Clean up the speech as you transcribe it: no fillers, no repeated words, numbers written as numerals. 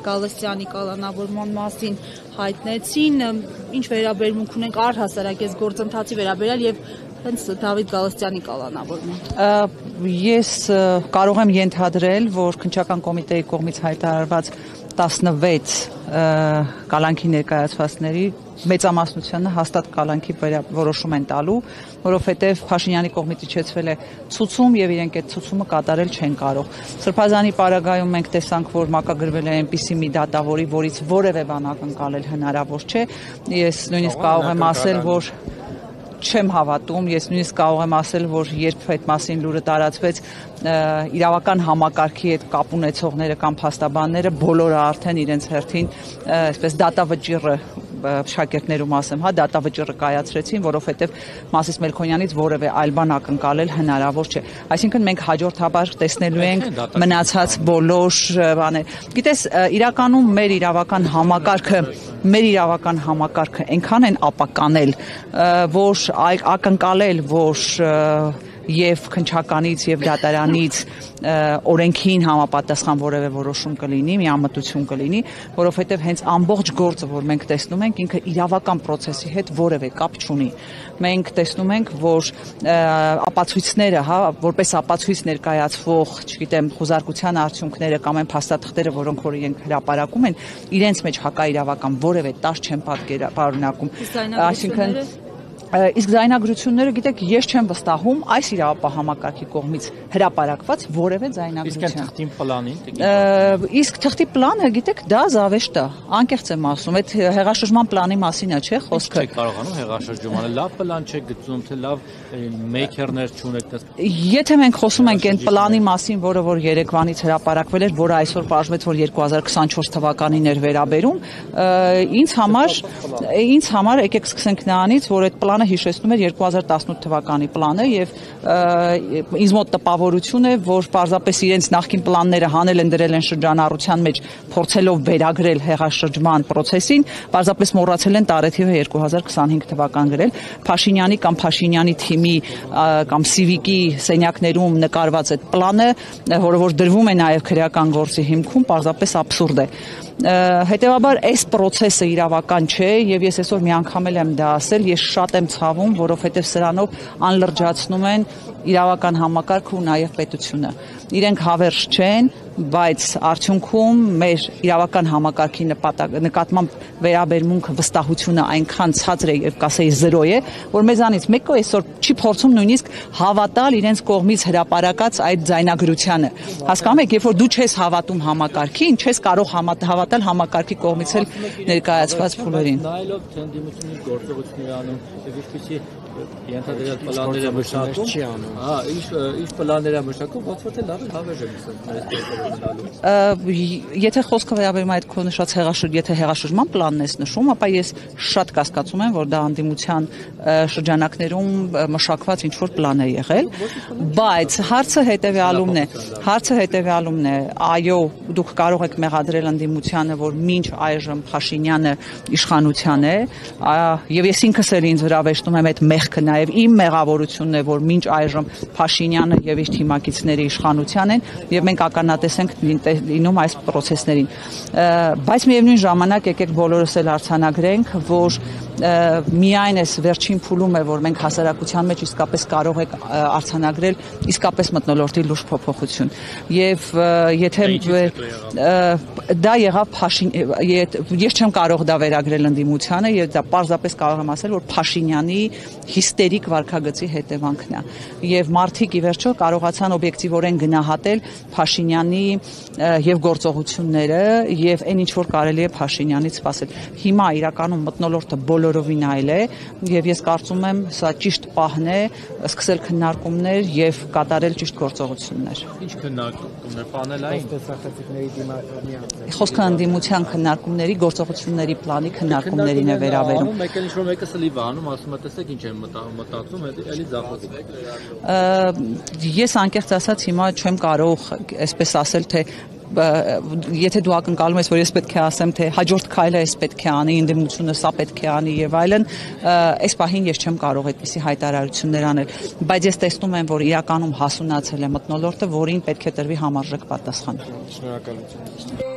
Գալստյանի կալանավորման մասին հայտնեցին, ինչ վերաբերմունք ունենք առհասարակ այս գործընթացի վերաբերյալ եւ հենց Դավիթ Գալստյանի կալանավորման։ Ես կարող եմ ենթադրել, որ քննչական կոմիտեի կողմից հայտարարված 16 կալանքի ներկայացվածների մեծամասնությունը հաստատ կալանքի որոշում են տալու, որովհետև Փաշինյանի կողմից իջեցվել է ցուցում եւ իրենք այդ ցուցումը կատարել չեն կարող։ Սրբազանի պարագայում մենք տեսանք, որ մակագրվել է այնպիսի մի դատավորի, որից որևէ բան ակնկալել հնարավոր չէ։ Ես նույնիսկ կարող եմ ասել, որ չեմ հավատում, ես նույնիսկ կարող եմ ասել, որ երբ այդ մասին լուրը տարածվեց, իրավական համակարգի հետ կապ ունեցողները կամ փաստաբանները բոլորը արդեն իրենց հերթին այսպես դատավճիռը շակերտներում ասեմ, դատավճիռը կայացրեցին, որովհետև Մասիս Մելքոնյանից որևէ այլ բան ակնկալել հնարավոր չէ։ Այսինքն մենք հաջորդաբար տեսնելու ենք մնացած բոլոր բաներ։ Գիտես, իրականում մեր իրավական համակարգը այնքան են ապականել, որ ակնկալել, որ եւ քննչականից եւ դատարանից օրենքին համապատասխան որևէ որոշում կլինի, միամտություն կլինի, որովհետեւ հենց ամբողջ գործը, որ մենք տեսնում ենք, ինքը իրավական process-ի հետ որևէ կապ չունի։ Մենք տեսնում ենք, որ ապացույցները, որպես ապացույց ներկայացվող, չգիտեմ, խոզարկության արդյունքները կամ այն փաստաթղթերը, որոնք որ իրենք հրապարակում են, իրենց մեջ հակաիրավական որևէ տար չեն պատկերապարունակում։ Այսինքն իսկ ձայնագրությունները, գիտեք, ես չեմ վստահում այս իրավապահ համակարգի կողմից հրապարակված որևէ ձայնագրության։ Իսկ թղթի պլանը, գիտեք, դա զավեշտ է, անկեղծ եմ ասում, այդ հեղաշրջման պլանի մասին է, չէ՞ խոսքը։ Չեք կարողանում հեղաշրջումը լավ պլան չեք գտնում, թե լավ մեյքերներ չունեք։ Եթե մենք խոսում ենք այն պլանի մասին, որը որ Երևանից հրապարակվել էր, որը այսօր պարզվեց, որ 2024 թվականին էր վերաբերում, ինձ համար եկեք սկսենք նրանից, որ այդ պլանը հիշեցնում էր 2018 թվականի պլանը եւ ինձ մոտ տպավորություն է, որ պարզապես իրենց նախկին պլանները հանել են դրել են շրջանառության մեջ, փորձելով վերագրել հեղաշրջման process-ին, պարզապես մոռացել են տարեթիվը 2025 թվական գրել։ Փաշինյանի կամ Փաշինյանի թիմի կամ Սիվիկի սենյակներում նկարված այդ պլանը, որը որ դրվում է նաեւ քրեական գործի հիմքում, պարզապես աբսուրդ է։ Հետևաբար այս process-ը իրավական չէ եւ ես այսօր մի անգամ եմ դա ասել, ես շատ եմ ցավում, որովհետեւ սրանով անլրջացնում են իրավական համակարգը ու նաեւ պետությունը։ Իրենք հավերժ չեն, բայց արդյունքում մեր իրավական համակարգի նկատմամբ վերաբերմունքը վստահությունը այնքան ցածր է եւ կասեի 0 է, որ մեզանից մեկը այսօր չի փորձում նույնիսկ հավատալ իրենց կողմից հրապարակած այդ ձայնագրությանը։ Հասկանում եք, երբ որ դու չես հավատում համակարգին, չես կարող հավատալ համակարգի կողմից էլ ներկայացված փուլերին։ Նայելով թե ընդդիմությունների գործողություններ անում եւ ինչպեսի ենթադրյալ պլանները մշակում, ինչ պլանները մշակում, ոնց որ թե լավ հավերժ է Եթե խոսքը վերաբերում է այդ քո նշած հեղաշրջման պլանն ես նշում, ապա ես շատ կասկածում եմ, որ դա անդիմության շրջանակներում մշակված ինչ-որ պլան է եղել, բայց հարցը հետևյալումն է, այո, դուք կարող եք մեղադրել անդիմությանը, որ մինչ այժմ Փաշինյանը իշխանության է, եւ ես ինքս էլ ինձ հրավեշտում եմ այդ մեղքը, նաեւ իմ մեղավորությունն է, որ մինչ այժմ Փաշինյանը եւ իր թիմակիցները իշխանության են, եւ մենք ականատես ենք լինում այս process-ներին, բայց միևնույն ժամանակ եկեք բոլորս էլ արձանագրենք, որ միայն այս վերջին փուլում է, որ մենք հասարակության մեջ իսկապես կարող ենք արձանագրել իսկապես մթնոլորտի լուրջ փոփոխություն եւ եթե դա եղավ ես չեմ կարող դա վերագրել ընդդիմությանը եւ դա պարզապես կարող եմ ասել, որ Փաշինյանի հիստերիկ վարքագծի հետևանքն է եւ մարդիկ ի վերջո կարողացան օբյեկտիվորեն գնահատել Փաշինյանի եւ գործողությունները եւ այն ինչ որ կարելի է Փաշինյանից սպասել։ Հիմա իրականում մթնոլորտը բոլորովին այլ է եւ ես կարծում եմ սա ճիշտ պահն է սկսել քննարկումներ եւ կատարել ճիշտ գործողություններ։ Ինչ քննարկումներ, պանելային խոսքը ընդդիմության քննարկումների, գործողությունների պլանի քննարկումներին է վերաբերում։ Մեկ էլ ինչ որ մեկը սլիվ անում, ասում է, տեսեք ինչ են մտածում, էլի ձախողում։ Ես անկեղծ ասած հիմա չեմ կարող այսպես ասել, թե եթե դու ակնկալում ես, որ ես պետք է ասեմ, թե հաջորդ քայլը այս պետք է անի, ընդդիմությունը սա պետք է անի եւ այլն, այս պահին ես չեմ կարող այդպիսի հայտարարություններ անել, բայց ես տեսնում եմ, որ իրականում հասունացել է մթնոլորտը, որին պետք է տրվի համարժեք պատասխան։ Շնորհակալություն։